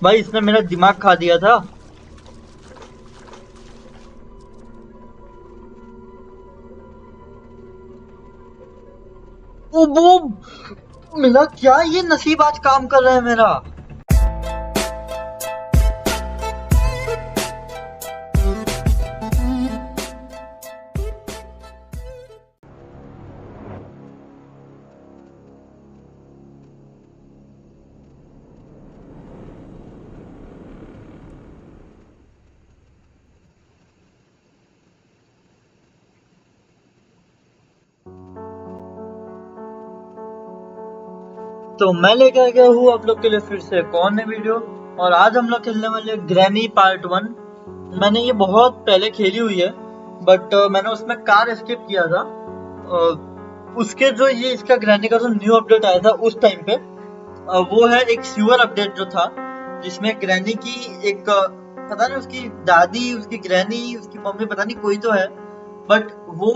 भाई इसने मेरा दिमाग खा दिया था। वो मिला क्या? ये नसीब आज काम कर रहा है मेरा। तो मैं लेके आ गया हूँ आप लोग के लिए फिर से एक और नई वीडियो। और आज हम लोग खेलने वाले ग्रैनी पार्ट 1। मैंने ये बहुत पहले खेली हुई है, बट मैंने उसमें कार एस्केप किया था। उसके जो ये इसका ग्रैनी का जो न्यू अपडेट आया था उस टाइम पे, वो है एक सीवर अपडेट जो था, जिसमें ग्रैनी की एक पता नहीं उसकी दादी, उसकी ग्रैनी, उसकी मम्मी, पता नहीं कोई तो है, बट वो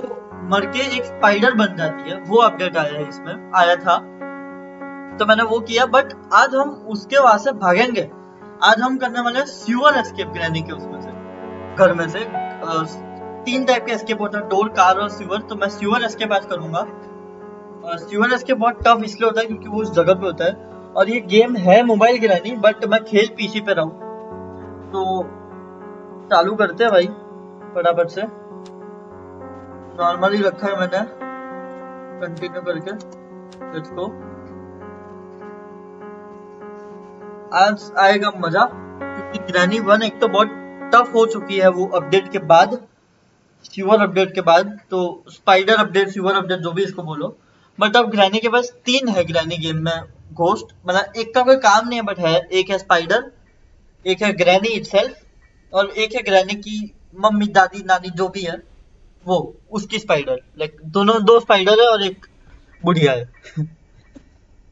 मर के एक स्पाइडर बन जाती है। वो अपडेट आया है, इसमें आया था। तो मैंने वो किया, बट आज हम उसके वहां से भागेंगे। आज हम करने वाले हैं सीवर एस्केप ग्रैनी के उसमें से, घर में से। 3 टाइप के एस्केप होता है, डोर, कार और सीवर। तो मैं सीवर एस्केप आज करूंगा। सीवर एस्केप बहुत टफ इसलिए होता है क्योंकि वो उस जगह पे होता है, और ये गेम है मोबाइल ग्रैनी, बट मैं खेल पीसी पे रहा हूँ। तो चालू करते हैं भाई फटाफट से। नॉर्मली रखा है मैंने, कंटिन्यू करके। Let's go. आज आएगा मजा, क्योंकि ग्रैनी 1 एक तो बहुत टफ हो चुकी है वो अपडेट के बाद, सीवर अपडेट के बाद। तो स्पाइडर अपडेट, सीवर अपडेट, जो भी इसको बोलो। बट अब ग्रैनी के पास 3 है ग्रैनी गेम में। घोस्ट मतलब एक का कोई काम नहीं है, बट है एक है स्पाइडर, एक है ग्रैनी इटसेल्फ, और एक है ग्रैनी की मम्मी, दादी, नानी, जो भी है वो, उसकी स्पाइडर। लाइक दोनों, 2 स्पाइडर है और एक बुढ़िया है।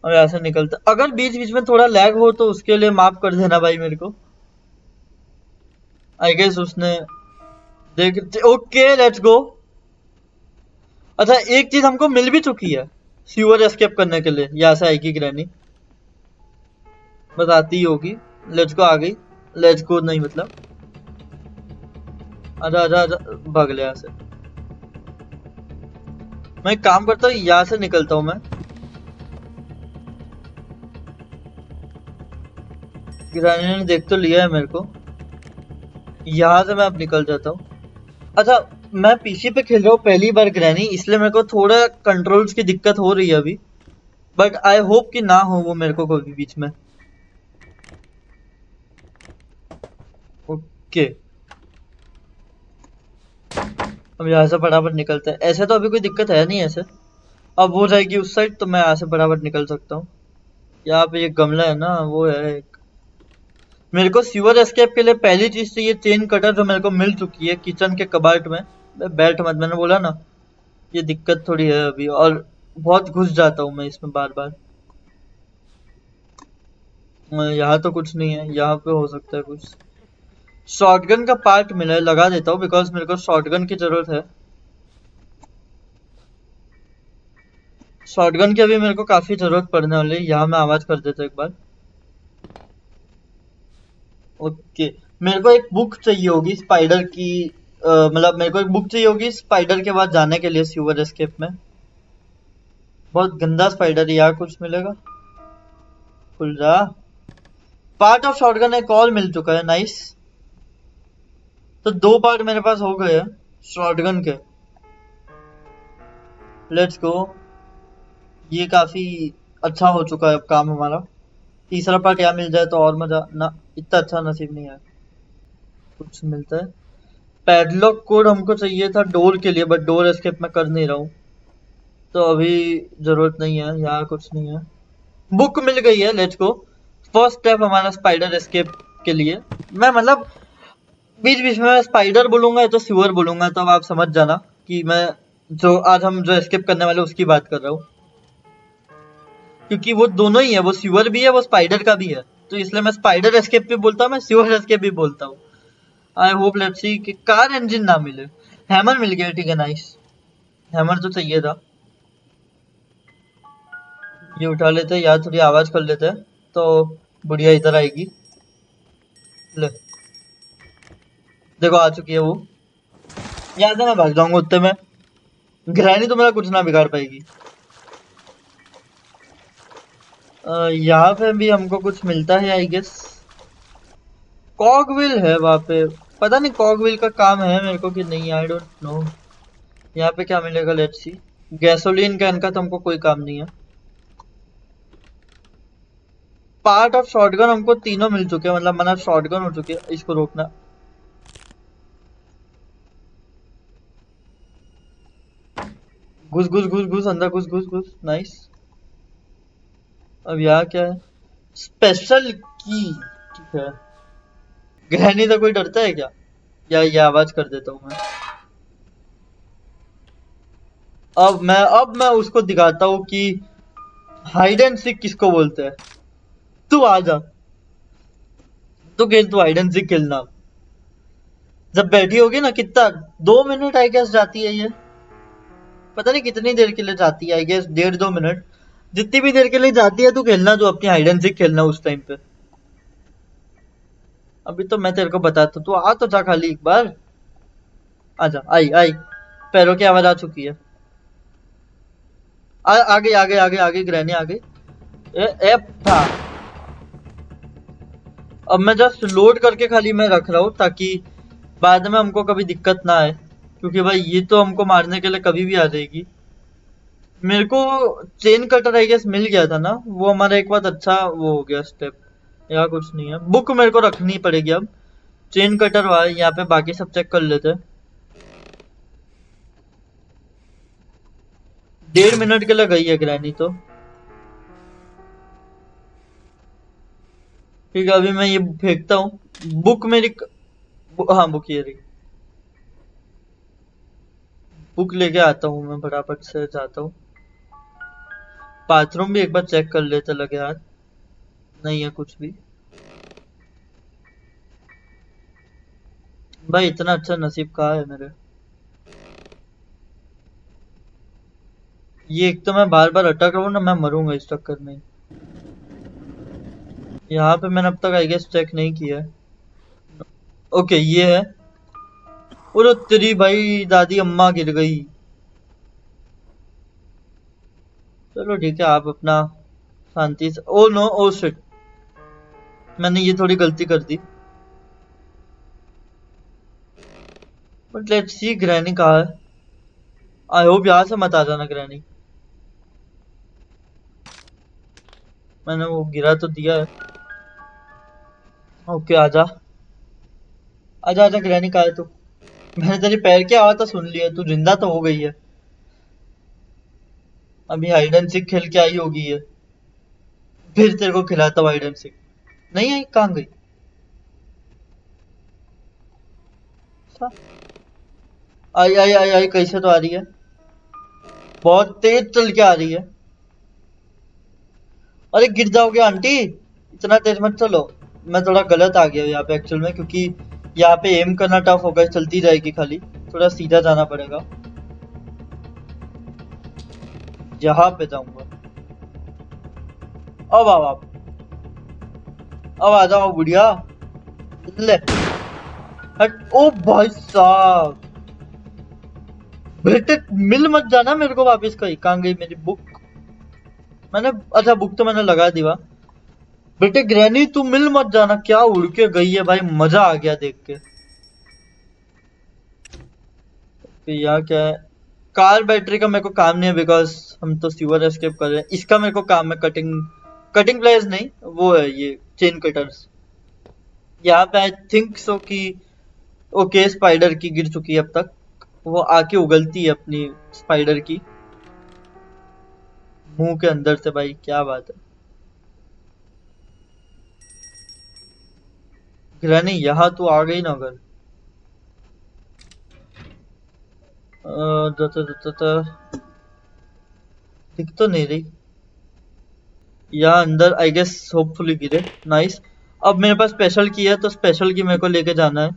और ऐसे निकलता, अगर बीच बीच में थोड़ा लैग हो तो उसके लिए माफ कर देना भाई मेरे को। आई गेस उसने देख। Okay let's go. अच्छा, एक चीज हमको मिल भी चुकी है सीवर एस्केप करने के लिए, यहाँ से आएगी ग्रैनी, बताती ही होगी। लेट्स गो, आ गई। लेट्स गो नहीं मतलब, आजा आजा आजा, भाग ले यहाँ से। मैं एक काम करता हूँ, यहाँ से निकलता हूँ मैं। ग्रैनी ने देख तो लिया है मेरे को, यहाँ से मैं अब निकल जाता हूँ। अच्छा, मैं पीसी पे खेल रहा हूँ पहली बार ग्रैनी, इसलिए मेरे को थोड़ा कंट्रोल्स की दिक्कत हो रही है अभी, बट आई होप कि ना हो वो मेरे को कभी बीच में। ओके, अब यहाँ से फटाफट निकलते हैं। ऐसे तो अभी कोई दिक्कत है नहीं ऐसे। अब हो जाएगी उस साइड तो मैं यहाँ से फटाफट निकल सकता हूँ। यहाँ पे ये गमला है ना, वो है एक। मेरे को सीवर एस्केप के लिए पहली चीज चाहिए चेन कटर, जो मेरे को मिल चुकी है किचन के कबार्ट में। बैठ मत, मैंने बोला ना, ये दिक्कत थोड़ी है अभी, और बहुत घुस जाता हूँ मैं इसमें बार बार। यहाँ तो कुछ नहीं है, यहाँ पे हो सकता है कुछ। शॉटगन का पार्ट मिला है, लगा देता हूँ, बिकॉज मेरे को शॉटगन की जरूरत है। शॉटगन की अभी मेरे को काफी जरूरत पड़ने वाली है। यहाँ मैं आवाज कर देता हूँ एक बार। ओके, मेरे को एक बुक चाहिए होगी स्पाइडर की। मतलब मेरे को एक बुक चाहिए होगी स्पाइडर के बाद जाने के लिए सीवर एस्केप में। बहुत गंदा स्पाइडर है, यहाँ कुछ मिलेगा? खुल जा। पार्ट ऑफ शॉटगन एक और मिल चुका है, नाइस। तो 2 पार्ट मेरे पास हो गए हैं शॉटगन के। Let's go. ये काफी अच्छा हो चुका है अब काम हमारा। तीसरा पार्ट यहाँ मिल जाए तो और मजा ना। इतना अच्छा नसीब नहीं है कुछ मिलता है। पैडलॉक कोड हमको चाहिए था डोर के लिए, बट डोर एस्केप मैं कर नहीं रहा हूँ, तो अभी जरूरत नहीं है। यहाँ कुछ नहीं है। बुक मिल गई है, लेट्स गो। फर्स्ट स्टेप हमारा स्पाइडर एस्केप के लिए। मैं मतलब बीच बीच में स्पाइडर बोलूंगा या तो सीवर बोलूंगा, तो अब आप समझ जाना कि मैं जो आज हम जो एस्केप करने वाले उसकी बात कर रहा हूँ, क्योंकि वो दोनों ही है, वो सीवर भी है, वो स्पाइडर का भी है। तो इसलिए मैं स्पाइडर एस्केप भी बोलता हूँ, मैं सीवर एस्केप भी बोलता हूँ। आई होप लेट्स सी कि कार इंजन ना मिले। हैमर मिल गया, ठीक है, नाइस। हैमर तो चाहिए था। ये उठा लेते हैं, यार थोड़ी आवाज कर लेते हैं तो बुढ़िया इधर आएगी। ले देखो आ चुकी है वो। यहाँ से मैं भाग जाऊंगा उत्ते में। ग्रैनी तो मेरा कुछ ना बिगाड़ पाएगी। यहाँ पे भी हमको कुछ मिलता है आई गेस। कॉगविल है वहां पे। पता नहीं कॉगविल का काम है मेरे को कि नहीं, आई डोंट नो। यहाँ पे क्या मिलेगा, लेट्स सी। गैसोलीन कैन का तो हमको कोई काम नहीं है। पार्ट ऑफ शॉटगन हमको तीनों मिल चुके हैं, मतलब मतलब शॉटगन हो चुकी है। इसको रोकना। घुस घुस घुस घुस अंदर, घुस घुस घुस, नाइस। अब यहाँ क्या है, स्पेशल की। ठीक है। ग्रैनी तो कोई डरता है क्या? या ये आवाज कर देता हूँ मैं। अब मैं उसको दिखाता हूँ कि हाइड एंड सीक किसको बोलते हैं। तू आ जा, तू खेल, तू हाइड एंड सीक खेलना। जब बैठी होगी ना, कितना 2 मिनट आई गेस जाती है ये। पता नहीं कितनी देर के लिए जाती है, आई गेस 1.5-2 मिनट। जितनी भी देर के लिए जाती है तू खेलना, जो अपनी हाइड एंड सीक खेलना उस टाइम पे। अभी तो मैं तेरे को बताता, तू आ तो जा खाली एक बार। आजा, आई आई। पैरों की आवाज आ चुकी है। आगे आगे आगे आगे ग्रैनी आ गई। ए था। अब मैं जस्ट लोड करके खाली मैं रख रहा हूँ ताकि बाद में हमको कभी दिक्कत ना आए, क्योंकि भाई ये तो हमको मारने के लिए कभी भी आ जाएगी। मेरे को चेन कटर आई गेस मिल गया था ना, वो हमारा एक बात अच्छा वो हो गया स्टेप। यहाँ कुछ नहीं है, बुक मेरे को रखनी पड़ेगी अब। चेन कटर हुआ है यहाँ पे, बाकी सब चेक कर लेते हैं। 1.5 मिनट के लिए गई है ग्रैनी तो। ठीक है, अभी मैं ये फेंकता हूँ बुक मेरी। हाँ बुक ये रही। बुक लेके आता हूँ मैं, फटाफट से जाता हूँ। बाथरूम भी एक बार चेक कर लेते लगे हाथ। नहीं है कुछ भी। भाई इतना अच्छा नसीब कहाँ है मेरे। ये एक तो मैं बार बार अटक रहा हूँ ना, मैं मरूंगा इस चक्कर में। यहाँ पे मैंने अब तक आई गेस चेक नहीं किया है। ओके ये है। और तेरी भाई दादी अम्मा गिर गई। चलो ठीक है, आप अपना शांति से। ओ नो, ओ शिट, मैंने ये थोड़ी गलती कर दी। बट लेट्स सी ग्रैनी कहाँ है। आई होप यहाँ से मत आ जाना ग्रैनी। मैंने वो गिरा तो दिया है। ओके आजा, आजा आजा ग्रैनी कहाँ है तू। मैंने तेरे पैर की आवाज तो सुन लिया, तू जिंदा तो हो गई है। अभी हाइड एंड सीक खेल के आई होगी ये। फिर तेरे को खिलाता हूँ हाइड एंड सीक। नहीं आई, कहाँ गई? अच्छा, आई आई आई आई, कैसे तो आ रही है। बहुत तेज चल के आ रही है। अरे गिर जाओगे आंटी, इतना तेज मत चलो। मैं थोड़ा गलत आ गया यहाँ पे एक्चुअल में, क्योंकि यहाँ पे एम करना टफ होगा, चलती जाएगी खाली। थोड़ा सीधा जाना पड़ेगा। यहाँ पे जाऊंगा। अब आओ आप, अब आ जाओ बुढ़िया। ले हट, ओ भाई साहब। बेटे मिल मत जाना मेरे को वापस, कहीं कहाँ गई मेरी बुक। मैंने, अच्छा बुक तो मैंने लगा दी वहाँ। बेटे ग्रैनी तू मिल मत जाना, क्या उड़ के गई है भाई, मजा आ गया देख के। तो यहाँ क्या है, कार बैटरी का मेरे को काम नहीं है, बिकॉज हम तो सीवर एस्केप कर रहे हैं। इसका मेरे को काम है कटिंग, कटिंग प्लेयर्स नहीं, वो है ये चेन कटर्स। यहाँ पे आई थिंक सो कि ओके स्पाइडर की गिर चुकी है अब तक। वो आके उगलती है अपनी स्पाइडर की मुंह के अंदर से, भाई क्या बात है। ग्रैनी यहाँ तू आ गई ना अगर। दिख तो नहीं रही। यहाँ अंदर आई गेस होपफुली गिरे। नाइस। अब मेरे पास स्पेशल की है, तो स्पेशल की मेरे को लेके जाना है।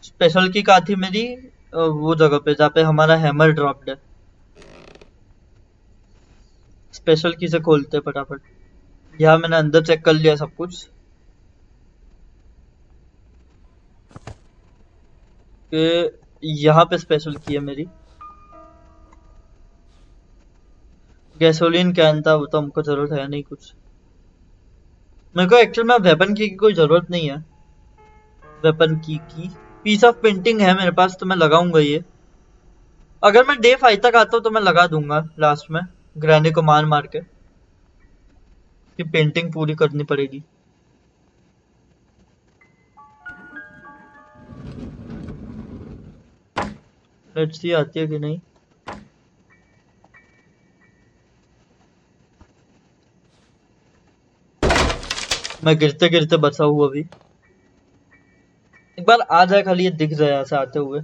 स्पेशल की कहा थी मेरी, वो जगह पे जहाँ पे हमारा हैमर ड्रॉप्ड है। स्पेशल की से खोलते हैं फटाफट। यहाँ मैंने अंदर चेक कर लिया सब कुछ कि यहाँ पे स्पेशल की है मेरी गैसोलीन कैन था, वो तो हमको जरूरत है नहीं कुछ। मेरे को एक्चुअल में वेपन की कोई जरूरत नहीं है। वेपन की पीस ऑफ पेंटिंग है मेरे पास तो मैं लगाऊंगा ये। अगर मैं डे 5 तक आता हूँ तो मैं लगा दूंगा लास्ट में ग्रैनी को मार मार के कि पेंटिंग पूरी करनी पड़ेगी। लेट्स सी आती है कि नहीं। मैं गिरते गिरते बचा हूँ अभी। एक बार आ जाए खाली, ये दिख जाए यहाँ से आते हुए।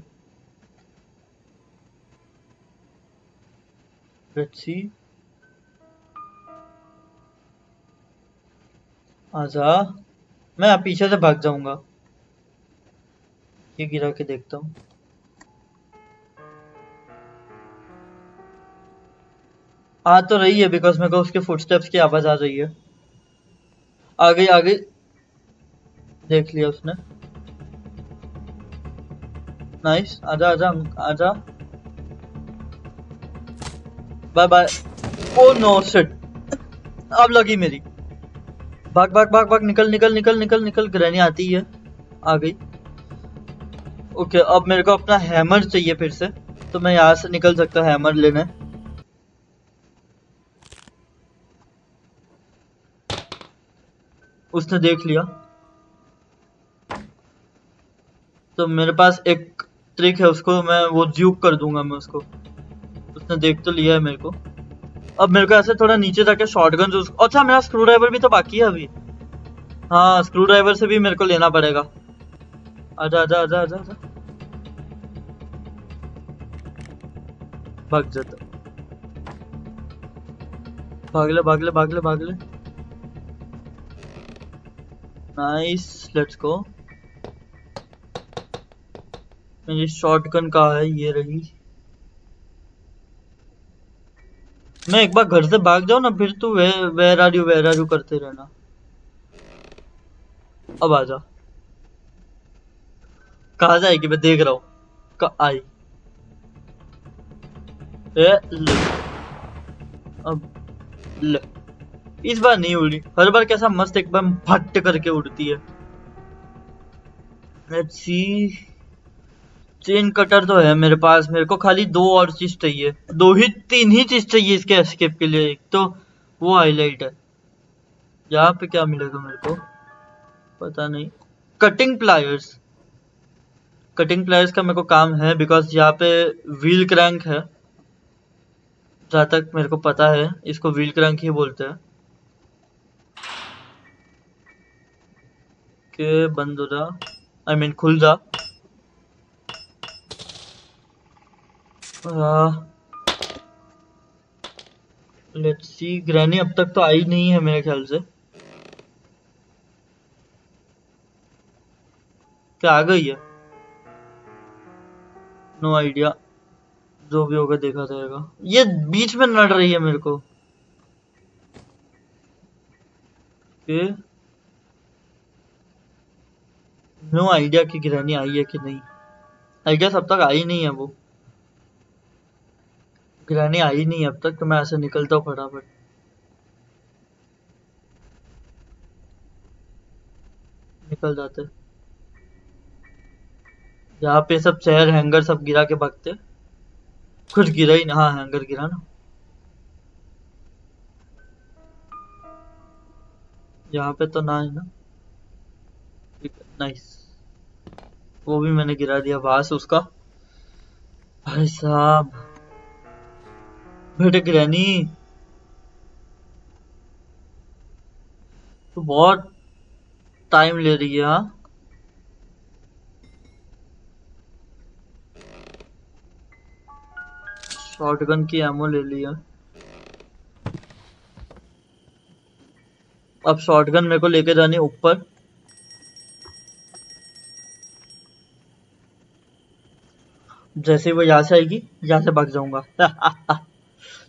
लेट्स सी, आजा। मैं यहाँ पीछे से भाग जाऊंगा, ये गिरा के देखता हूँ। आ तो रही है बिकॉज मेरे को उसके फुटस्टेप्स की आवाज आ रही है। आ गई आ गई, देख लिया उसने। नाइस, आजा आजा आजा। Bye bye. Oh no shit, अब लगी मेरी। भाग भाग भाग भाग, निकल निकल निकल निकल निकल। ग्रैनी आती है, आ गई। ओके, अब मेरे को अपना हैमर चाहिए फिर से, तो मैं यहाँ से निकल सकता हूँ हैमर लेने। उसने देख लिया, तो मेरे पास एक ट्रिक है, उसको मैं वो ज्यूक कर दूंगा मैं उसको। उसने देख तो लिया है मेरे को। अब मेरे को ऐसे थोड़ा नीचे जाके शॉटगन जो, अच्छा मेरा स्क्रू ड्राइवर भी तो बाकी है अभी। हाँ, स्क्रू ड्राइवर से भी मेरे को लेना पड़ेगा। आजा आजा आजा आजा आजा। भाग जाता, भागले भागले भागले भागले। Nice, let's go. मेरी शॉटगन कहाँ है? ये रही। मैं एक बार घर से भाग जाऊं ना, फिर तू वेर आर यू करते रहना। अब आजा। कहा जाएगी मैं देख रहा हूँ। आई ले। अब ले। इस बार नहीं उड़ी, हर बार कैसा मस्त एकदम फट करके उड़ती है। लेट्स सी, चेन कटर तो है मेरे पास, मेरे को खाली दो और चीज चाहिए। दो ही तीन ही चीज चाहिए इसके एस्केप के लिए। एक तो वो हाईलाइट है। यहाँ पे क्या मिलेगा मेरे को पता नहीं। कटिंग प्लायर्स, कटिंग प्लायर्स का मेरे को काम है बिकॉज यहाँ पे व्हील क्रैंक है। जहाँ तक मेरे को पता है इसको व्हील क्रैंक ही बोलते हैं। के बंद हो जा, आई मीन खुल जा। लेट्स सी, ग्रैनी अब तक तो आई नहीं है मेरे ख्याल से। क्या आ गई है? नो आइडिया, जो भी होगा देखा जाएगा। ये बीच में लड़ रही है मेरे को। के नो आइडिया कि ग्रैनी आई है कि नहीं। आई गेस अब तक आई नहीं है वो। ग्रैनी आई नहीं है अब तक, तो मैं ऐसे निकलता हूँ फटाफट। निकल जाते। यहाँ पे सब चेयर हैंगर सब गिरा के भागते। कुछ गिरा ही ना, हाँ हैंगर गिरा ना। यहाँ पे तो ना है ना। ठीक है, नाइस। वो भी मैंने गिरा दिया वहां से उसका। भाई साहब, बेटे ग्रैनी तो बहुत टाइम ले रही है। हाँ, शॉटगन की एमो ले लिया। अब शॉटगन मेरे को लेके जानी ऊपर। जैसे ही वो यहाँ से आएगी, यहाँ से भाग जाऊंगा।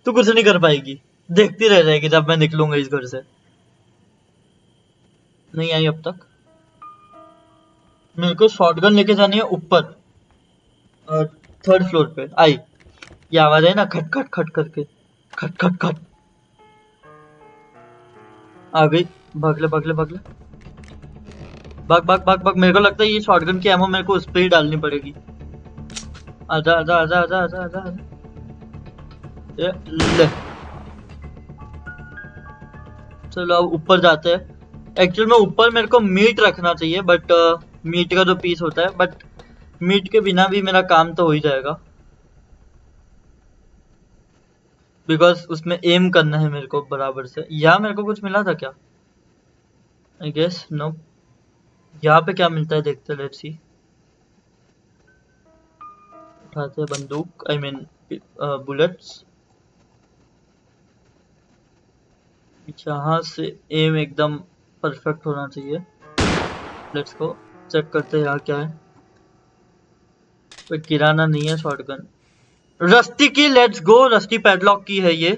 तू कुछ नहीं कर पाएगी, देखती रह जाएगी जब मैं निकलूंगा इस घर से। नहीं आई अब तक। मेरे को शॉटगन लेके जानी है ऊपर, 3rd फ्लोर पे। आई, ये आवाज है ना, खट खट खट करके, खट खट खट। आ गई। भाग ले भाग ले भाग ले, भाग भाग भाग भाग। मेरे को लगता है ये शॉटगन की एमो मेरे को उस पे ही डालनी पड़ेगी। आजा आजा आजा आजा आजा आजा आजा। ये ले, चलो अब ऊपर जाते हैं। एक्चुअल में ऊपर मेरे को मीट रखना चाहिए, बट मीट का जो पीस होता है, बट मीट के बिना भी मेरा काम तो हो ही जाएगा, बिकॉज उसमें एम करना है मेरे को बराबर से। यहाँ मेरे को कुछ मिला था क्या? I guess no. यहाँ पे क्या मिलता है देखते, लेट्स सी। उठाते हैं बंदूक, आई मीन बुलेट्स। यहाँ से एम एकदम परफेक्ट होना चाहिए। लेट्स गो, चेक करते हैं यहाँ क्या है। कोई किराना नहीं है। शॉटगन, रस्टी की, लेट्स गो। रस्टी पैडलॉक की है ये।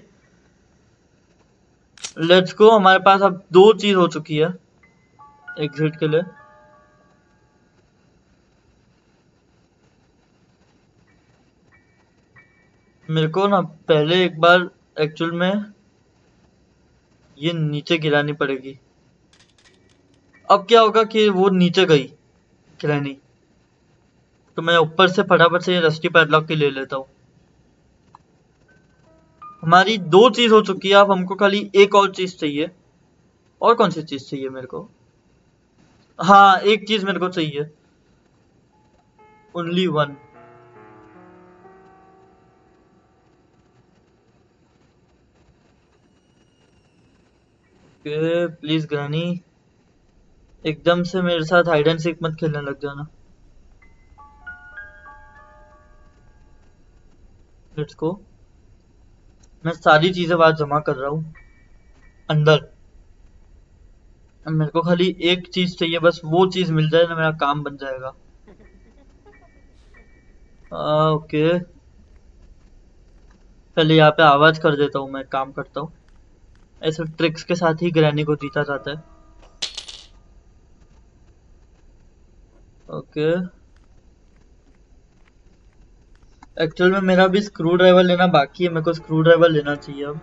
लेट्स गो, हमारे पास अब 2 चीज हो चुकी है एग्जिट के लिए। मेरे को ना पहले एक बार एक्चुअल में ये नीचे गिरानी पड़ेगी। अब क्या होगा कि वो नीचे गई गिरानी, तो मैं ऊपर से फटाफट से ये रस्टी पैडलॉक की ले लेता हूँ। हमारी 2 चीज हो चुकी है, अब हमको खाली एक और चीज चाहिए। और कौन सी चीज चाहिए मेरे को? हाँ, एक चीज मेरे को चाहिए, ओनली वन। प्लीज ग्रैनी, एकदम से मेरे साथ हाइड एंड सीक मत खेलने लग जाना। Let's go. मैं सारी चीजें बाहर जमा कर रहा हूँ अंदर। मेरे को खाली एक चीज चाहिए, बस वो चीज मिल जाए ना मेरा काम बन जाएगा। ओके, पहले यहाँ पे आवाज कर देता हूँ, मैं काम करता हूँ। ऐसे ट्रिक्स के साथ ही ग्रैनी को जीता जाता है। ओके, एक्चुअल में मेरा भी स्क्रू ड्राइवर लेना बाकी है, मेरे को स्क्रू ड्राइवर लेना चाहिए अब,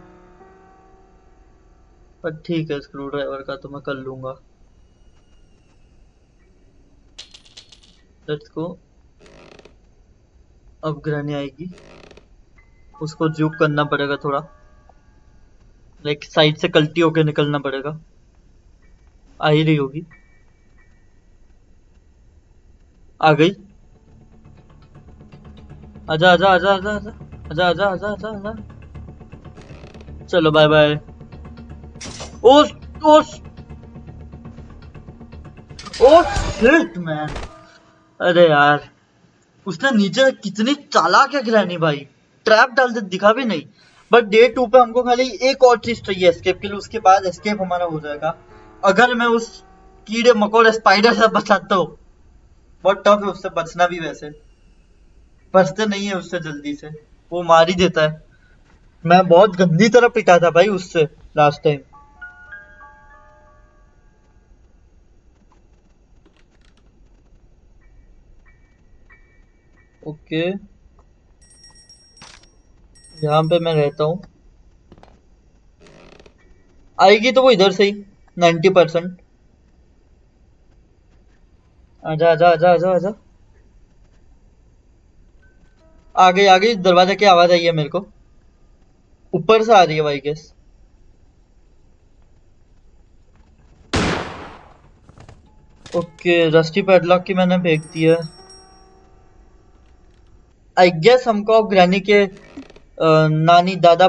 पर ठीक है, स्क्रू ड्राइवर का तो मैं कर लूंगा। Let's go. अब ग्रैनी आएगी, उसको जूक करना पड़ेगा थोड़ा, लाइक साइड से कल्टी होके निकलना पड़ेगा। आ ही रही होगी। आ गई। आजा आजा आजा आजा आजा आजा आजा आजा आजा आजा। चलो बाय बाय। ओस ओस ओस शिट मैन। अरे यार, उसने नीचे कितनी चालाक है ग्रैनी भाई, ट्रैप डाल दे, दिखा भी नहीं। बट डे 2 पे हमको खाली एक और चीज चाहिए एस्केप के लिए, उसके बाद एस्केप हमारा हो जाएगा। अगर मैं उस कीड़े मकोड़े स्पाइडर से बचाता हूँ। बहुत टफ है उससे बचना भी, वैसे बचते नहीं है उससे जल्दी से, वो मार ही देता है। मैं बहुत गंदी तरह पिटा था भाई उससे लास्ट टाइम। ओके, यहाँ पे मैं रहता हूँ। आएगी तो वो इधर से ही 90%। आजा आजा आजा आजा आजा। आ गई, दरवाजा की आवाज आई है मेरे को, ऊपर से आ रही है भाई गेस। ओके, रस्टी पैडलॉक की मैंने फेंक दी है। आई गेस हमको अब ग्रैनी के नानी दादा,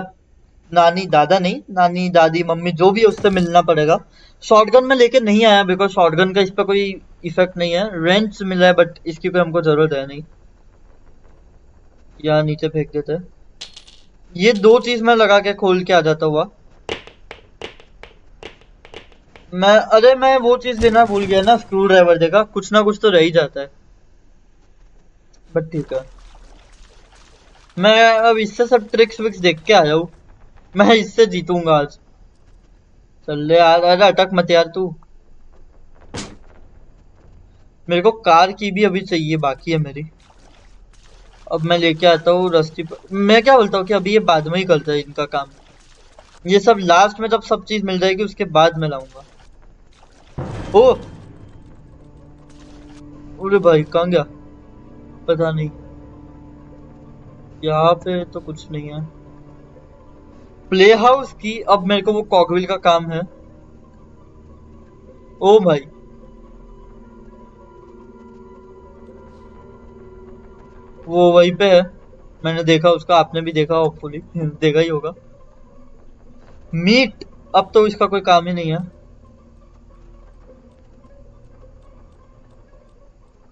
नानी दादा नहीं, नानी दादी मम्मी जो भी है उससे मिलना पड़ेगा। शॉटगन में लेके नहीं आया, बिकॉज शॉटगन का इस पर कोई इफेक्ट नहीं है। रेंच मिला है, बट इसकी कोई हमको जरूरत है नहीं। यहाँ नीचे फेंक देते हैं। ये 2 चीज मैं लगा के खोल के आ जाता हुआ। मैं वो चीज देना भूल गया ना, स्क्रू ड्राइवर देगा, कुछ ना कुछ तो रह ही जाता है, बट ठीक है। मैं अब इससे सब ट्रिक्स विक्स देख के आया हूँ, मैं इससे जीतूंगा आज। चल ले यार, अरे अटक मत यार तू। मेरे को कार की भी अभी चाहिए, बाकी है मेरी। अब मैं लेके आता हूँ रस्ती पर। मैं क्या बोलता हूँ कि अभी ये बाद में ही करते हैं इनका काम। ये सब लास्ट में जब सब चीज मिल जाएगी उसके बाद मैं लाऊंगा। ओ, अरे भाई कहाँ गया? पता नहीं। यहाँ पे तो कुछ नहीं है। प्ले हाउस की, अब मेरे को वो कॉकविल का काम है। ओ भाई, वो वहीं पे है। मैंने देखा उसका, आपने भी देखा होपफुली देखा ही होगा। मीट, अब तो इसका कोई काम ही नहीं है।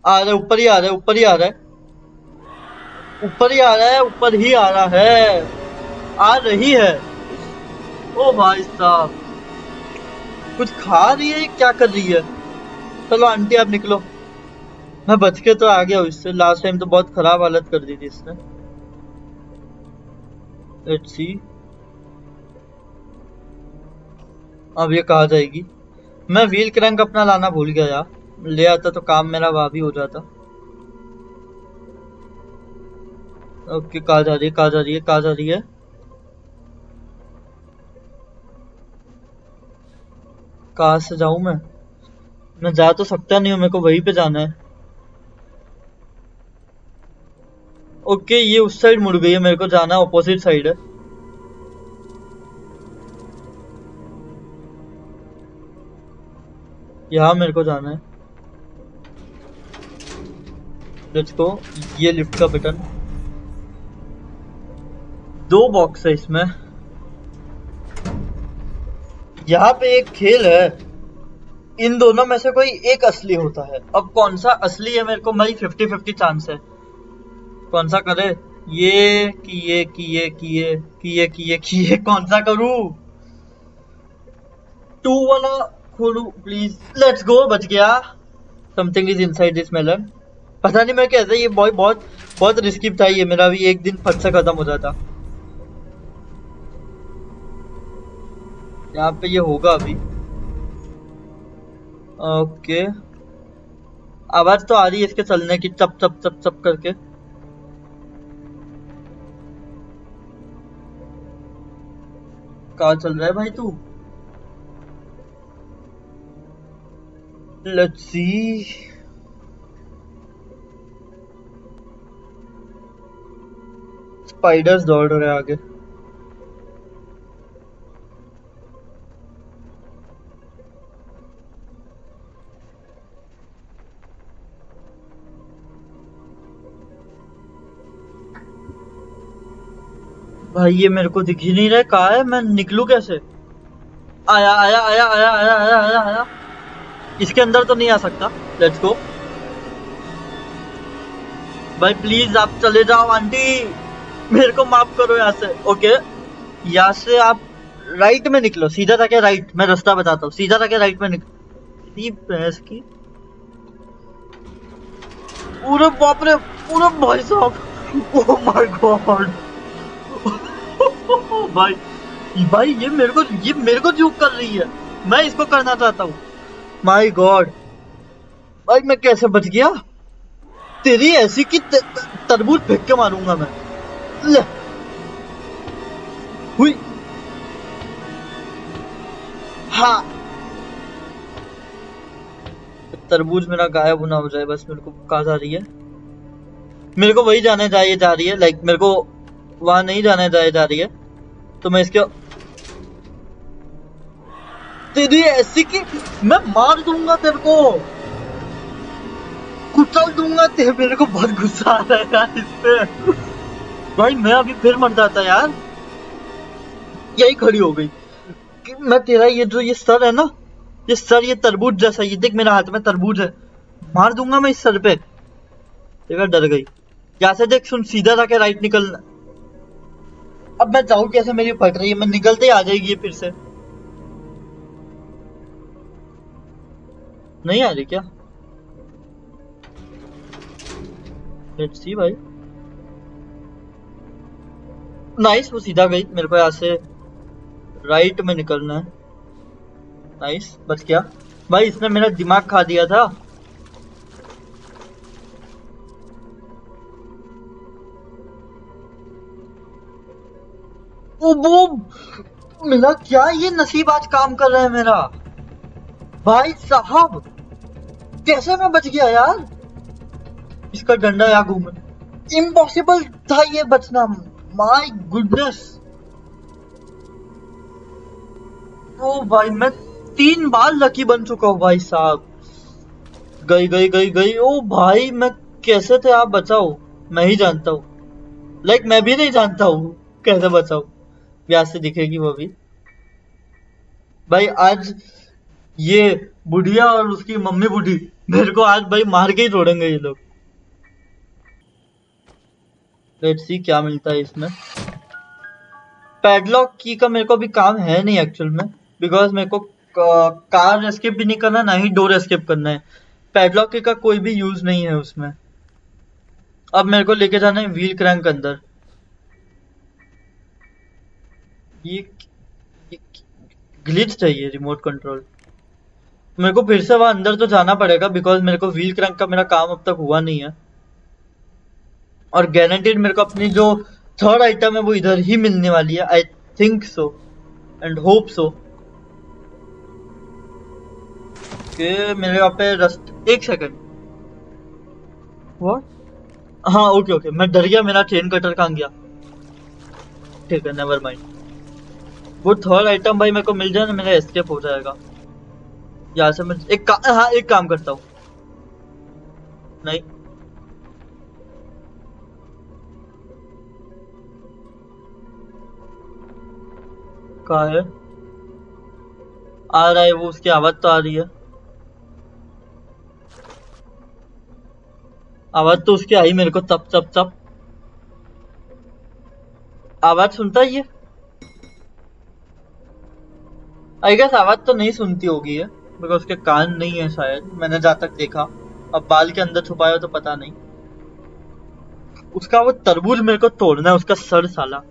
आ रहा है, ऊपर ही आ रहा है, ऊपर ही आ रहा है, ऊपर ही आ रहा है, ऊपर ही आ रहा है, आ रही है। ओ भाई साहब, कुछ खा रही है, क्या कर रही है? चलो आंटी आप निकलो। मैं बच के तो आ गया हूँ इससे, लास्ट टाइम तो बहुत खराब हालत कर दी थी इसने। लेट्स सी, अब ये कहाँ जाएगी? मैं व्हील क्रैंक अपना लाना भूल गया यार, ले आता तो काम मेरा वहां भी हो जाता। ओके, कहाँ जा रही है, कहाँ जा रही है, कहाँ जा रही है? कहाँ से जाऊं मैं जा तो सकता नहीं हूँ, मेरे को वहीं पे जाना है। ओके, ये उस साइड मुड़ गई है, मेरे को जाना ऑपोजिट साइड है। यहाँ मेरे को जाना है। Let's go. ये लिफ्ट का बटन, दो बॉक्स है इसमें। यहाँ पे एक खेल है, इन दोनों में से कोई एक असली होता है। अब कौन सा असली है, मेरे को भाई 50-50 चांस है। कौन सा करे? ये कि ये कि ये कि ये कि ये कि ये कि ये कौन सा करूं? टू वाला खोलू प्लीज। लेट्स गो, बच गया। Something is inside this melon. पता नहीं मैं कैसे, ये बॉय बहुत बहुत रिस्की था ये मेरा, भी एक दिन फट से खत्म हो जाता। यहाँ पे ये होगा अभी। ओके, आवाज तो आ रही है इसके चलने की, चप चप चप चप करके। कहाँ चल रहा है भाई तू? Let's see. स्पाइडर्स दौड़ रहे हैं आगे। भाई ये मेरे को दिख ही नहीं रहा है, कहाँ है? मैं निकलूं कैसे? आया आया आया आया आया आया आया आया। इसके अंदर तो नहीं आ सकता। Let's go. भाई प्लीज आप चले जाओ आंटी, मेरे को माफ करो यहाँ से। ओके, यहाँ से आप राइट में निकलो, सीधा जाके राइट, मैं रास्ता बताता हूँ, सीधा जाके राइट में निकलो। ये भैंस की, पूरे बाप रे, पूरे भाई साहब, ओह माय गॉड। भाई, भाई ये मेरे को जुक कर रही है, मैं इसको करना चाहता हूँ। माय गॉड, भाई मैं कैसे बच गया? तेरी ऐसी की तरबूज फेंक के मारूंगा मैं। ले, हुई। हाँ, तरबूज मेरा गायब ना हो जाए बस। मेरे को कहाँ जा रही है? मेरे को वही जाने जा, ये जा रही है, लाइक मेरे को वहां नहीं जाने जाए जा रही है, तो मैं इसके। तेरी ऐसी की, मैं मार दूंगा तेरे को, कुचल दूंगा तेरे। मेरे को बहुत गुस्सा आ रहा है यार इस पे। भाई मैं अभी फिर मर जाता यार। यही खड़ी हो गई कि मैं तेरा ये जो ये सर है ना, ये सर, ये तरबूज जैसा, ये देख मेरा हाथ में तरबूज है, मार दूंगा मैं इस सर पे। देखा, डर गई। यहाँ से देख, सुन, सीधा जाके राइट निकलना। अब मैं जाऊं कैसे? मेरी फट रही है, मैं निकलते ही आ जाएगी ये फिर से। नहीं आ रही क्या? लेट्स सी भाई। नाइस, वो सीधा गई, मेरे को यहाँ से राइट में निकलना है। नाइस, बच गया। भाई इसने मेरा दिमाग खा दिया था। वो मिला क्या? ये नसीब आज काम कर रहा है मेरा। भाई साहब कैसे मैं बच गया यार? इसका डंडा यहाँ घूमे, इम्पॉसिबल था ये बचना। My goodness. ओ भाई मैं 3 बार लकी बन चुका हूँ भाई साहब। गई गई गई गई। ओ भाई मैं कैसे थे आप बचाओ, मैं ही जानता हूँ। मैं भी नहीं जानता हूँ कैसे बचाओ। ब्याज से दिखेगी वो भी। भाई आज ये बुढ़िया और उसकी मम्मी बूढ़ी मेरे को आज भाई मार के ही छोड़ेंगे ये लोग। लेट्स सी क्या मिलता है इसमें। पैडलॉक की का मेरे को अभी काम है नहीं एक्चुअल में, बिकॉज मेरे को कार एस्केप भी नहीं करना, ना ही डोर एस्केप करना है। पैडलॉक की का कोई भी यूज नहीं है उसमें। अब मेरे को लेके जाना है व्हील क्रैंक अंदर। ये, ये ग्लिच चाहिए रिमोट कंट्रोल। मेरे को फिर से वहां अंदर तो जाना पड़ेगा, बिकॉज मेरे को व्हील क्रैंक का मेरा काम अब तक हुआ नहीं है। और गारंटेड मेरे को अपनी जो थर्ड आइटम है वो इधर ही मिलने वाली है। I think so and hope so कि मेरे यहाँ पे एक सेकंड। व्हाट? हाँ ओके ओके, मैं डर गया मेरा चेन कटर कहाँ गया। ठीक है नेवर माइंड। वो थर्ड आइटम भाई मेरे को मिल जाए ना, मेरा एस्केप हो जाएगा यहाँ से। मैं हाँ एक काम करता हूँ। नहीं, कहाँ है? आ रहा है वो, उसकी आवाज तो आ रही है। आवाज तो उसकी आई मेरे को, तप तप तप। आवाज सुनता है ये? आई गेस आवाज तो नहीं सुनती होगी ये, बिकॉज उसके कान नहीं है शायद, मैंने जहां तक देखा। अब बाल के अंदर छुपाया हो तो पता नहीं। उसका वो तरबूज मेरे को तोड़ना है, उसका सर साला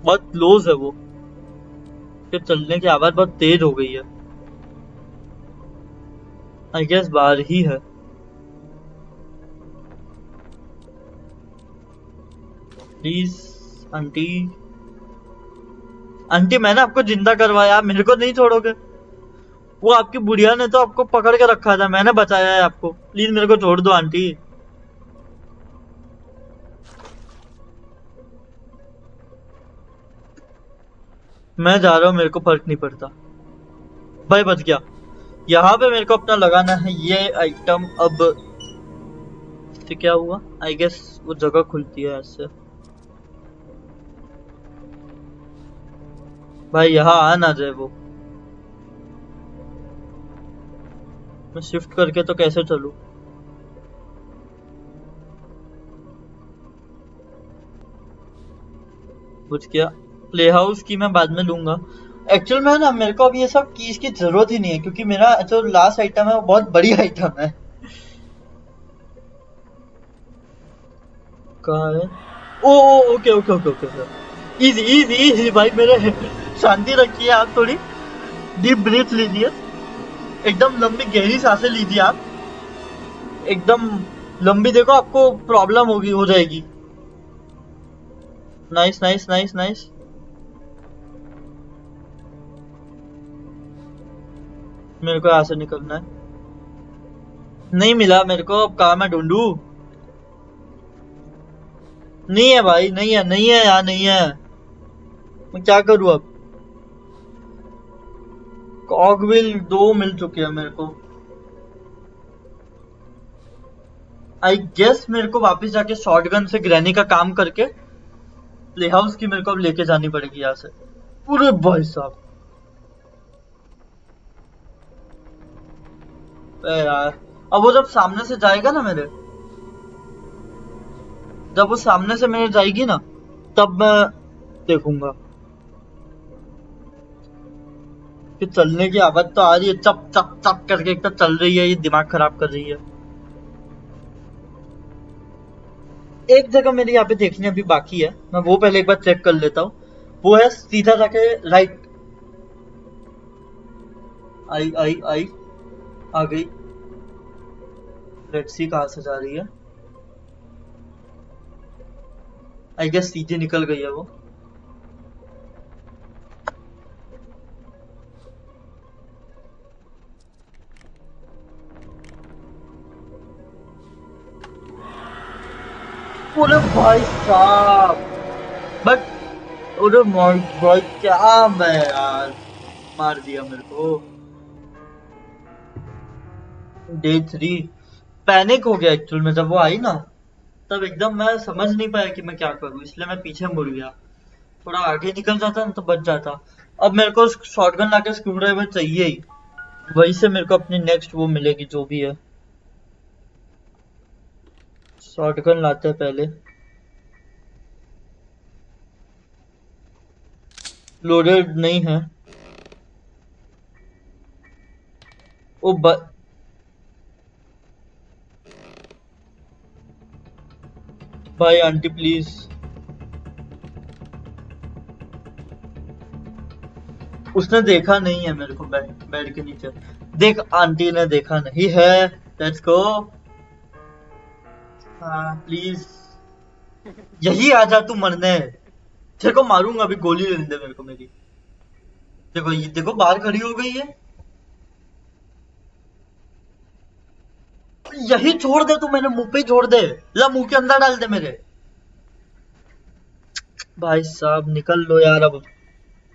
बहुत क्लोज है वो। उसके चलने की आवाज बहुत तेज हो गई है। आई गेस बाहर ही है। Please aunty. आंटी मैंने आपको जिंदा करवाया, मेरे को नहीं छोड़ोगे? वो आपकी बुढ़िया ने तो आपको पकड़ के रखा था, मैंने बचाया है आपको। प्लीज मेरे को छोड़ दो आंटी। मैं जा रहा हूँ, मेरे को फर्क नहीं पड़ता। भाई बच गया। यहाँ पे मेरे को अपना लगाना है ये आइटम। अब इससे क्या हुआ? आई गेस वो जगह खुलती है ऐसे। भाई यहाँ आ ना जाए वो। मैं शिफ्ट करके तो कैसे चलूं? कुछ क्या? प्ले हाउस की मैं बाद में लूंगा। एक्चुअल में ना मेरे को अभी ये सब कीज की जरूरत ही नहीं है, क्योंकि मेरा जो लास्ट आइटम है वो बहुत बड़ी आइटम है। कहाँ है? Oh okay okay okay okay. Easy easy easy भाई मेरे। शांति रखिए आप थोड़ी। डीप ब्रीथ लीजिए। एकदम लंबी गहरी सांसें लीजिए आप। एकदम लंबी, देखो आपको प्रॉब्लम होगी, हो जाएगी। Nice nice nice nice. मेरे को यहाँ से निकलना है। नहीं मिला मेरे को, अब कहाँ मैं ढूंढूं? नहीं है भाई, नहीं है नहीं है, यहाँ नहीं है। मैं क्या करूँ अब? कॉगविल 2 मिल चुके हैं मेरे को। आई गेस मेरे को वापस जाके शॉटगन से ग्रैनी का काम करके प्ले हाउस की मेरे को अब लेके जानी पड़ेगी यहाँ से। पूरे भाई साहब। यार अब वो जब सामने से जाएगा ना मेरे, जब वो सामने से मेरे जाएगी ना, तब मैं देखूंगा कि चलने की आवाज तो आ रही है, चप चप चप करके एक तो चल रही है, ये दिमाग खराब कर रही है। एक जगह मेरी यहाँ पे देखनी अभी बाकी है, मैं वो पहले एक बार चेक कर लेता हूँ। वो है सीधा जाके राइट। आई आई आई, आ गई। लेट्स सी कहाँ से जा रही है। आई गेस सीधे निकल गई है वो। बोले भाई साहब, बट अरे माय भाई क्या मैं यार, मार दिया मेरे को। डे 3 पैनिक हो गया एक्चुअल में, जब वो आई ना तब एकदम मैं समझ नहीं पाया कि मैं क्या करूं, इसलिए मैं पीछे मुड़ गया। थोड़ा आगे निकल जाता ना तो बच जाता। अब मेरे को शॉटगन लाके स्क्रू ड्राइवर चाहिए ही, वहीं से मेरे को अपनी नेक्स्ट वो मिलेगी जो भी है। शॉटगन लाते हैं पहले। लोडेड नहीं है। ओ भाई आंटी प्लीज। उसने देखा नहीं है मेरे को बेड बेड के नीचे। देख आंटी ने देखा नहीं है। Let's go. हाँ प्लीज, यही आ जा तू मरने। तेरे को मारूंगा अभी, गोली लेने दे मेरे को मेरी। देखो ये देखो बाहर खड़ी हो गई है। यही छोड़ दे तू, मेरे मुंह पे ही छोड़ दे। ला मुंह के अंदर डाल दे मेरे। भाई साहब निकल लो यार अब।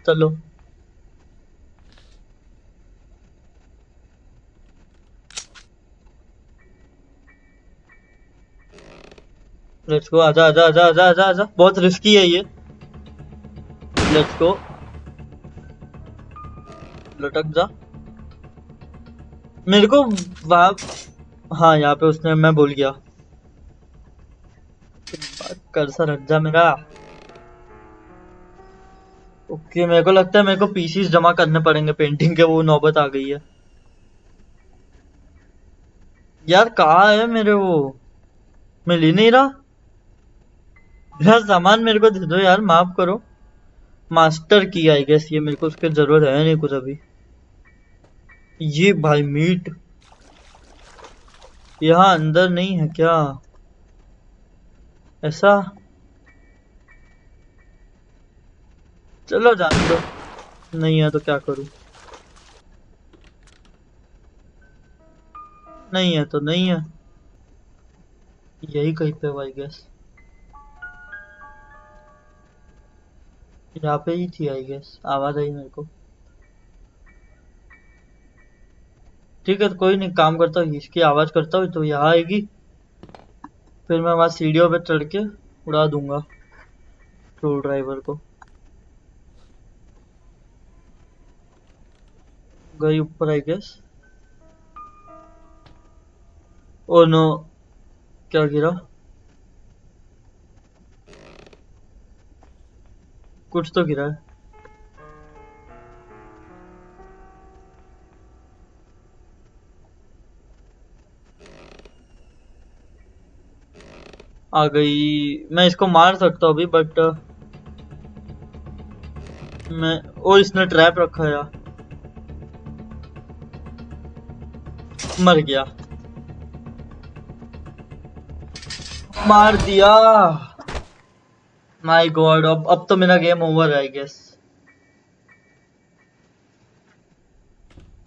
चलो लेट्स गो, आजा आजा आजा आजा आजा आजा, बहुत रिस्की है ये। Let's go. लटक जा मेरे को वहां। हाँ यहाँ पे उसने, मैं भूल गया। कर्सर हट जा मेरा। ओके मेरे को लगता है मेरे को पीसीस जमा करने पड़ेंगे पेंटिंग के, वो नौबत आ गई है। यार कहाँ है मेरे वो, मिल ही नहीं रहा। मेरा सामान मेरे को दे दो यार, माफ करो। मास्टर की आई गेस ये, मेरे को उसकी जरूरत है नहीं कुछ अभी। ये भाई मीट यहाँ अंदर नहीं है क्या ऐसा? चलो जाने दो, नहीं है तो क्या करूं। नहीं है तो नहीं है, यही कहीं पे आई गेस। यहाँ पे ही थी आई गेस, आवाज आई मेरे को। ठीक है तो कोई नहीं, काम करता हूँ इसकी आवाज करता हूँ तो यहाँ आएगी। फिर मैं वहां सीढ़ियों पे चढ़ के उड़ा दूंगा स्क्रू ड्राइवर को। गई ऊपर आई गेस। ओ नो, क्या गिरा? कुछ तो गिरा है। आ गई। मैं इसको मार सकता हूँ अभी बट मैं, ओ इसने ट्रैप रखा है यार। मर गया। मार दिया। माय गॉड, अब तो मेरा गेम ओवर है आई गेस।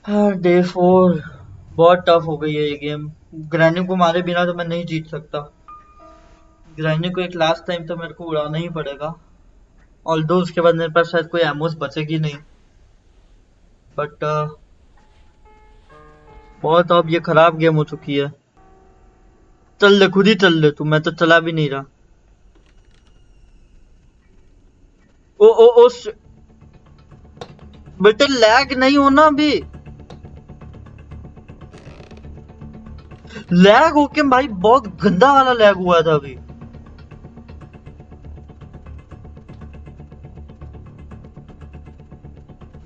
हाँ डे 4 बहुत टफ हो गई है ये गेम। ग्रैनी को मारे बिना तो मैं नहीं जीत सकता। ग्रैनी को एक लास्ट टाइम तो मेरे को उड़ाना ही पड़ेगा। ऑल्दो उसके बाद मेरे पास शायद कोई एमोस बचेगी नहीं। बट बहुत अब ये खराब गेम हो चुकी है। चल ले, खुद ही चल ले तू, मैं तो चला भी नहीं रहा। ओ ओ ओ बेटे लैग नहीं होना अभी। लैग होके भाई बहुत गंदा वाला लैग हुआ था अभी।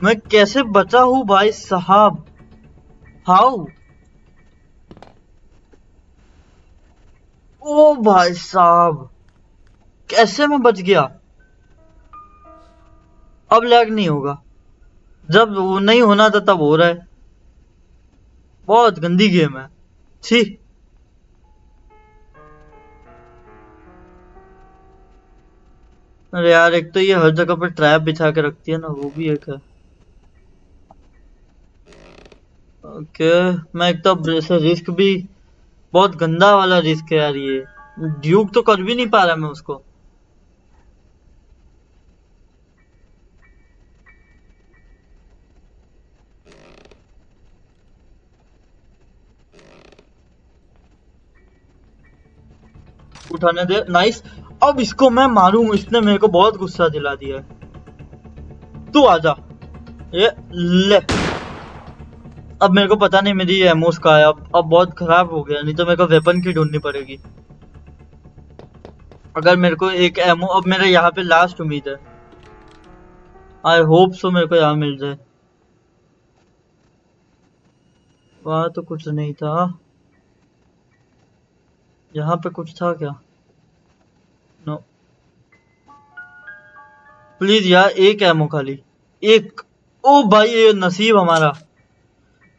मैं कैसे बचा हूँ भाई साहब, हाउ? ओ भाई साहब, कैसे मैं बच गया? अब लैग नहीं होगा, जब वो नहीं होना था तब हो रहा है। बहुत गंदी गेम है, छी। अरे यार एक तो ये हर जगह पर ट्रैप बिछा के रखती है ना, वो भी एक है। ओके मैं एक तो ऐसे रिस्क भी, बहुत गंदा वाला रिस्क है यार ये। ड्यूक तो कर भी नहीं पा रहा मैं उसको। उठाने दे, नाइस। अब इसको मैं मारूं, इसने मेरे को बहुत गुस्सा दिला दिया है। तू आजा, ये ले। अब मेरे को पता नहीं मेरी एमोस का है, अब बहुत खराब हो गया, नहीं तो मेरे को वेपन की ढूंढनी पड़ेगी। अगर मेरे को एक एमो, अब मेरे यहाँ पे लास्ट उम्मीद है। आई होप सो मेरे को यहाँ मिल जाए। वहां तो कुछ नहीं था, यहाँ पे कुछ था क्या? नो प्लीज यार, एक एमो खाली, एक। ओ भाई, ये नसीब हमारा,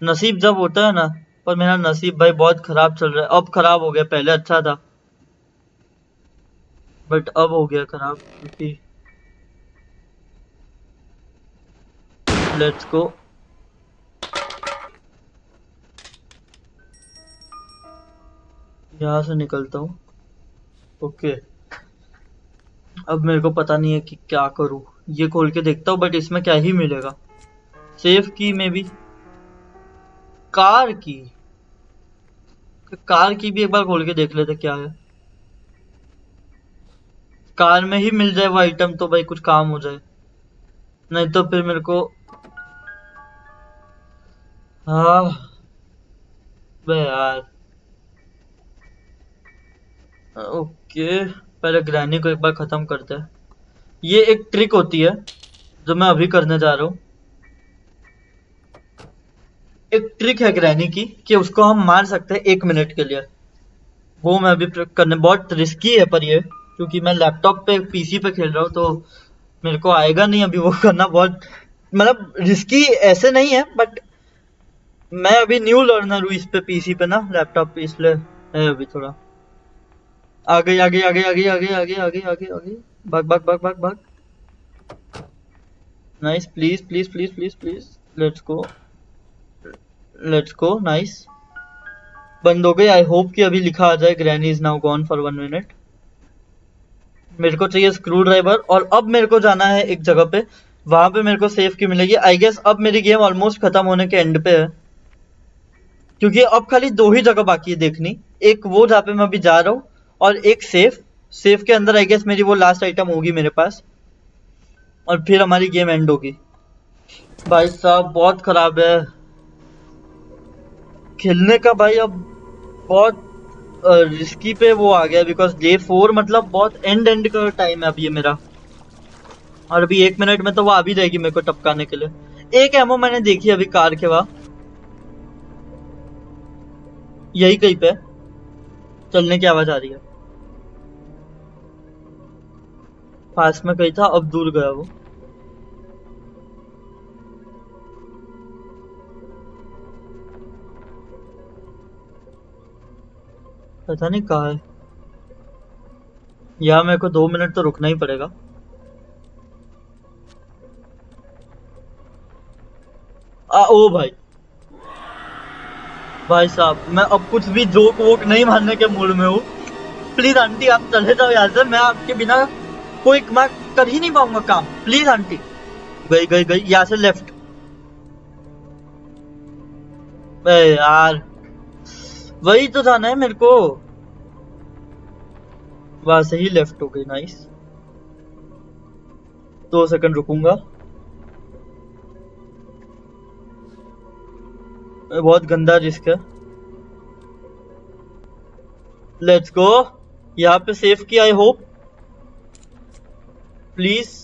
नसीब जब होता है ना। पर मेरा नसीब भाई बहुत खराब चल रहा है, अब खराब हो गया, पहले अच्छा था बट अब हो गया खराब क्योंकि। Let's go. यहाँ से निकलता हूँ। ओके, अब मेरे को पता नहीं है कि क्या करूँ। ये खोल के देखता हूँ, बट इसमें क्या ही मिलेगा। सेफ की में भी, कार की, कार की भी एक बार खोल के देख लेते क्या है। कार में ही मिल जाए वो आइटम तो भाई कुछ काम हो जाए, नहीं तो फिर मेरे को। हाँ बे यार। ओके, पहले ग्रैनी को एक बार खत्म करते हैं। ये एक ट्रिक होती है जो मैं अभी करने जा रहा हूँ। एक ट्रिक है ग्रैनी की कि उसको हम मार सकते हैं 1 मिनट के लिए। वो मैं अभी करने, बहुत रिस्की है पर ये, क्योंकि मैं लैपटॉप पे पीसी पे खेल रहा हूँ तो मेरे को आएगा नहीं अभी वो करना। बहुत मतलब रिस्की ऐसे नहीं है, बट मैं अभी न्यू लर्नर हूँ इस पे, पीसी पे ना, लैपटॉप पे, इसलिए है अभी थोड़ा। आगे आगे आगे आगे आगे आगे आगे आगे आगे, भाग भाग भाग भाग भाग। Nice, please please please please please, let's go let's go, nice. बंद हो गई। आई होप कि अभी लिखा आ जाए granny is now gone for 1 minute. मेरे को चाहिए स्क्रू ड्राइवर, और अब मेरे को जाना है एक जगह पे, वहां पे मेरे को सेफ की मिलेगी। आई गेस अब मेरी गेम ऑलमोस्ट खत्म होने के एंड पे है, क्योंकि अब खाली 2 ही जगह बाकी है देखनी। एक वो जहाँ पे मैं अभी जा रहा हूँ, और एक सेफ। सेफ के अंदर आई गेस मेरी वो लास्ट आइटम होगी मेरे पास, और फिर हमारी गेम एंड होगी। भाई साहब बहुत खराब है खेलने का भाई, अब बहुत रिस्की पे वो आ गया, बिकॉज डे 4 मतलब बहुत एंड एंड का टाइम है अब ये मेरा। और अभी 1 मिनट में तो वो आ भी जाएगी मेरे को टपकाने के लिए। एक एमो मैंने देखी अभी कार के वहां, यही कहीं पे चलने की आवाज आ रही है। पास में कहीं था, अब दूर गया वो। पता नहीं कहाँ है, यहाँ मेरे को 2 मिनट तो रुकना ही पड़ेगा। ओ भाई, भाई साहब मैं अब कुछ भी जोक वोक नहीं मारने के मूड में हूँ। प्लीज आंटी आप चले जाओ यहाँ से, मैं आपके बिना कोई मैं कर ही नहीं पाऊंगा काम, प्लीज आंटी। गई गई गई, यहाँ से लेफ्ट। यार वही तो जाना है मेरे को, वहां से ही लेफ्ट हो गई, नाइस। 2 सेकंड रुकूंगा, बहुत गंदा रिस्क है। लेट्स गो, यहाँ पे सेफ की आई होप, प्लीज।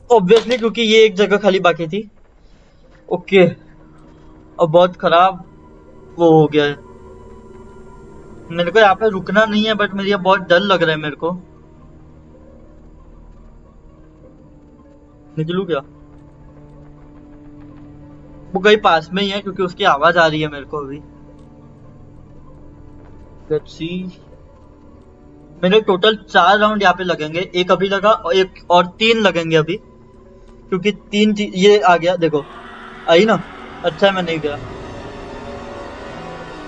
ऑब्वियसली क्योंकि ये एक जगह खाली बाकी थी। ओके, अब बहुत खराब वो हो गया है। मेरे को यहाँ पे रुकना नहीं है, बट मेरे ये बहुत डर लग रहा है मेरे को। निकलू क्या? वो कहीं पास में ही है, क्योंकि उसकी आवाज आ रही है मेरे को अभी। लेट्स सी, मेरे टोटल 4 राउंड यहाँ पे लगेंगे। एक अभी लगा और एक और 3 लगेंगे अभी, क्योंकि 3 ये आ गया देखो, आई ना। अच्छा है मैं नहीं गया।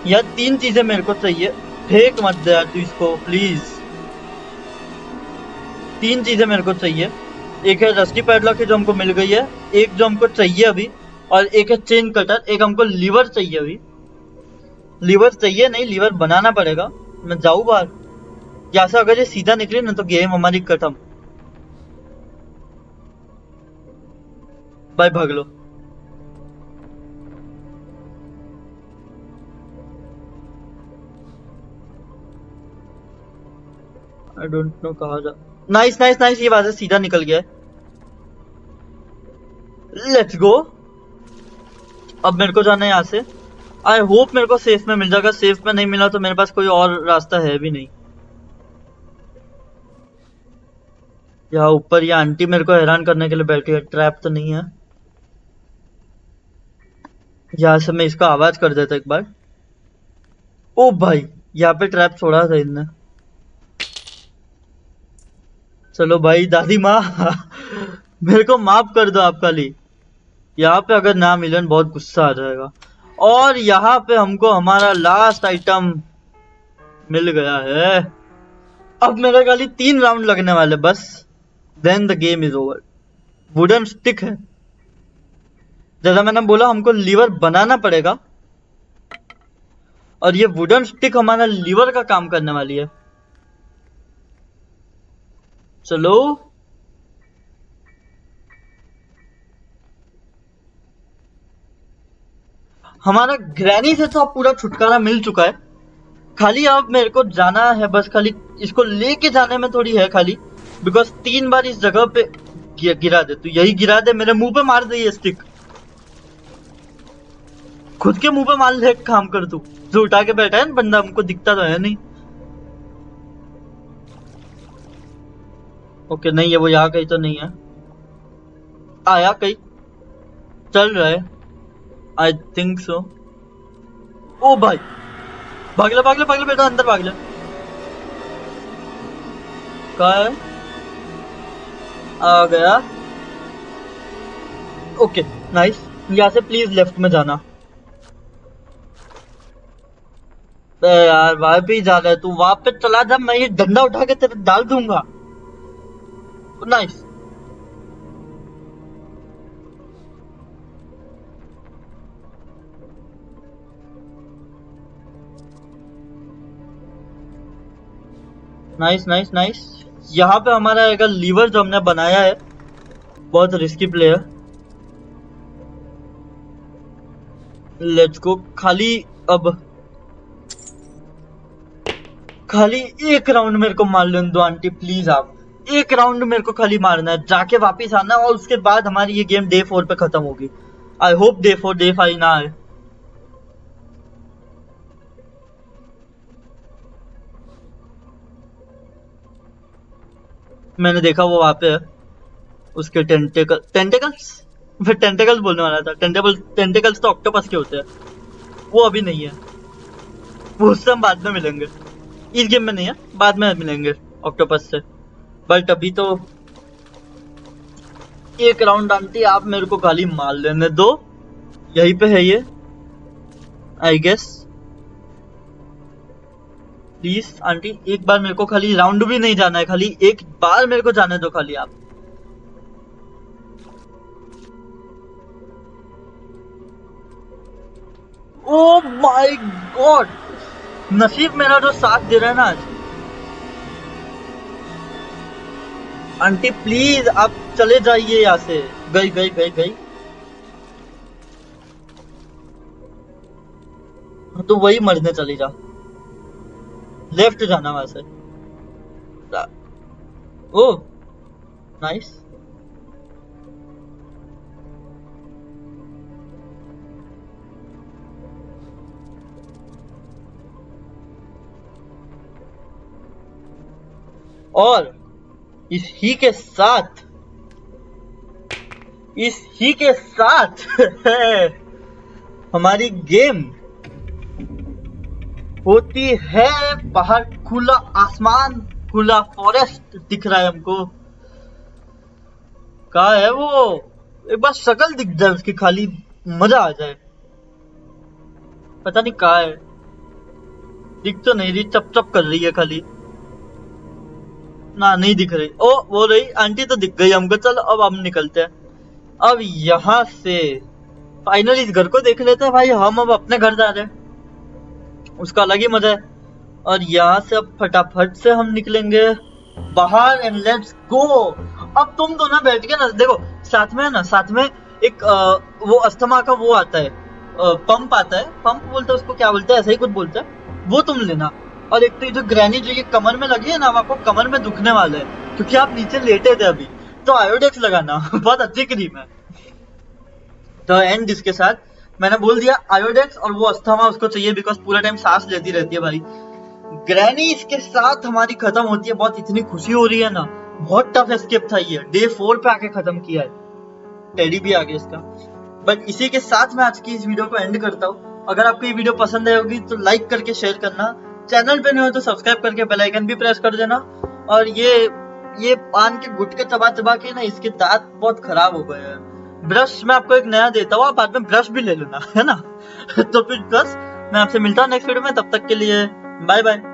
यार 3 चीजें मेरे को चाहिए, फेंक मत दे यार तू इसको प्लीज। 3 चीजें मेरे को चाहिए, एक है रस्टी पैडलॉक जो हमको मिल गई है, एक जो हमको चाहिए अभी, और एक है चेन कटर, एक हमको लीवर चाहिए अभी। लीवर चाहिए नहीं, लीवर बनाना पड़ेगा। मैं जाऊँ बाहर, यहाँ से अगर ये सीधा निकले ना तो गेम हमारी खत्म। भाई भाग लो। आई डोंट नो कहाँ जा। नाइस नाइस नाइस, ये वहां से सीधा निकल गया। Let's go. अब मेरे को जाना है यहाँ से। आई होप मेरे को सेफ में मिल जाएगा, सेफ में नहीं मिला तो मेरे पास कोई और रास्ता है भी नहीं। यहाँ ऊपर ये आंटी मेरे को हैरान करने के लिए बैठी है, ट्रैप तो नहीं है। यहाँ से मैं इसका आवाज कर देता एक बार। ओ भाई, यहाँ पे ट्रैप छोड़ा था इनने। चलो भाई दादी माँ मेरे को माफ कर दो आप खाली। यहाँ पे अगर ना मिलन बहुत गुस्सा आ जाएगा। और यहाँ पे हमको हमारा लास्ट आइटम मिल गया है। अब मेरे खाली 3 राउंड लगने वाले बस, then the game is over. Wooden stick है, जैसा मैंने बोला हमको लीवर बनाना पड़ेगा, और ये वुडन स्टिक हमारा लीवर का काम करने वाली है। चलो हमारा ग्रैनी से तो अब पूरा छुटकारा मिल चुका है। खाली अब मेरे को जाना है बस, खाली इसको लेके जाने में थोड़ी है खाली, बिकॉज 3 बार इस जगह पे गिरा दे, तू यही गिरा दे, मेरे मुंह पे मार दे ये स्टिक। खुद के मुंह पे मार ले, काम कर तू जो उठा के बैठा है ना बंदा, हमको दिखता तो है नहीं। ओके नहीं है वो, यहाँ कहीं तो नहीं है। आया कहीं, चल रहा है, आई थिंक सो। ओ भाई भागले भागले भागले बेटा, अंदर भागले। कहा है, आ गया। ओके नाइस, यहाँ से प्लीज लेफ्ट में जाना। यार वहां पे ही जा रहा है तू, वहां पे चला जा, मैं ये डंडा उठा के तेरे डाल दूंगा। नाइस। Nice nice nice. यहाँ पे हमारा आएगा लीवर जो हमने बनाया है, बहुत रिस्की प्लेयर। Let's go. खाली अब खाली एक राउंड मेरे को मार लेने दो आंटी प्लीज, आप एक राउंड मेरे को खाली मारना है, जाके वापिस आना, और उसके बाद हमारी ये गेम डे 4 पे खत्म होगी। आई होप डे 4 डे 5 ना आए। मैंने देखा वो वहां पे है, उसके टेंटेकल्स, फिर टेंटेकल्स बोलने वाला था, टेंटेकल्स तो ऑक्टोपस के होते हैं। वो अभी नहीं है, वो उससे हम बाद में मिलेंगे। इस गेम में नहीं है, बाद में मिलेंगे ऑक्टोपस से। बट अभी तो एक राउंड आंटी आप मेरे को खाली मार लेने दो। यहीं पे है ये, आई गेस। प्लीज आंटी एक बार मेरे को खाली, राउंड भी नहीं जाना है, खाली एक बार मेरे को जाने दो खाली आप। ओ माय गॉड, नसीब मेरा जो साथ दे रहा है ना आज। आंटी प्लीज आप चले जाइए यहाँ से। गई गई गई गई, तो वही मरने चली जा, लेफ्ट जाना वहां से। ओ नाइस। और इसी के साथ हमारी गेम होती है बाहर। खुला आसमान, खुला फॉरेस्ट दिख रहा है हमको। कहा है वो, एक बार शक्ल दिख जाए उसकी खाली, मजा आ जाए। पता नहीं कहा है। दिख तो नहीं रही, चप चप कर रही है खाली। ना नहीं दिख रही। ओ वो रही, आंटी तो दिख गई हमको। चलो अब हम निकलते हैं। अब यहाँ से फाइनली इस घर को देख लेते हैं भाई। हम अब अपने घर जा रहे हैं, उसका अलग ही मजा है। और यहाँ से अब फटाफट से हम निकलेंगे बाहर एंड लेट्स गो। अब तुम दोनों बैठ के ना देखो, साथ में है ना, साथ में एक वो अस्थमा का वो आता है, पंप आता है। पंप बोलते हैं उसको, क्या बोलते हैं, ऐसा ही कुछ बोलते हैं। वो तुम लेना। और एक तो ये जो ग्रैनी जो ये कमर में लगी है ना, आपको कमर में दुखने वाला है क्योंकि आप नीचे लेटे थे अभी, तो आयोडेक्स लगाना। बहुत अच्छी क्रीम है। तो एंड इसके साथ मैंने बोल दिया आयोडेक्स, और वो अस्थमा उसको चाहिए बिकॉज पूरा टाइम सांस लेती रहती है भाई। ग्रैनी इसके साथ हमारी खत्म होती है। बहुत इतनी खुशी हो रही है ना। बहुत टफ एस्केप था ये, डे 4 पे आके खत्म किया है। टेडी भी आ गया इसका। बट इसी के साथ मैं आज की इस वीडियो को एंड करता हूँ। अगर आपको ये वीडियो पसंद आई होगी तो लाइक करके शेयर करना, चैनल पे नहीं हो तो सब्सक्राइब करके बेल आइकन भी प्रेस कर देना। और ये पान के गुटके चबा चबा के ना इसके दांत बहुत खराब हो गए हैं। ब्रश मैं आपको एक नया देता हूँ, आप बाद में ब्रश भी ले लेना, है ना। तो फिर बस मैं आपसे मिलता हूँ नेक्स्ट वीडियो में, तब तक के लिए बाय बाय।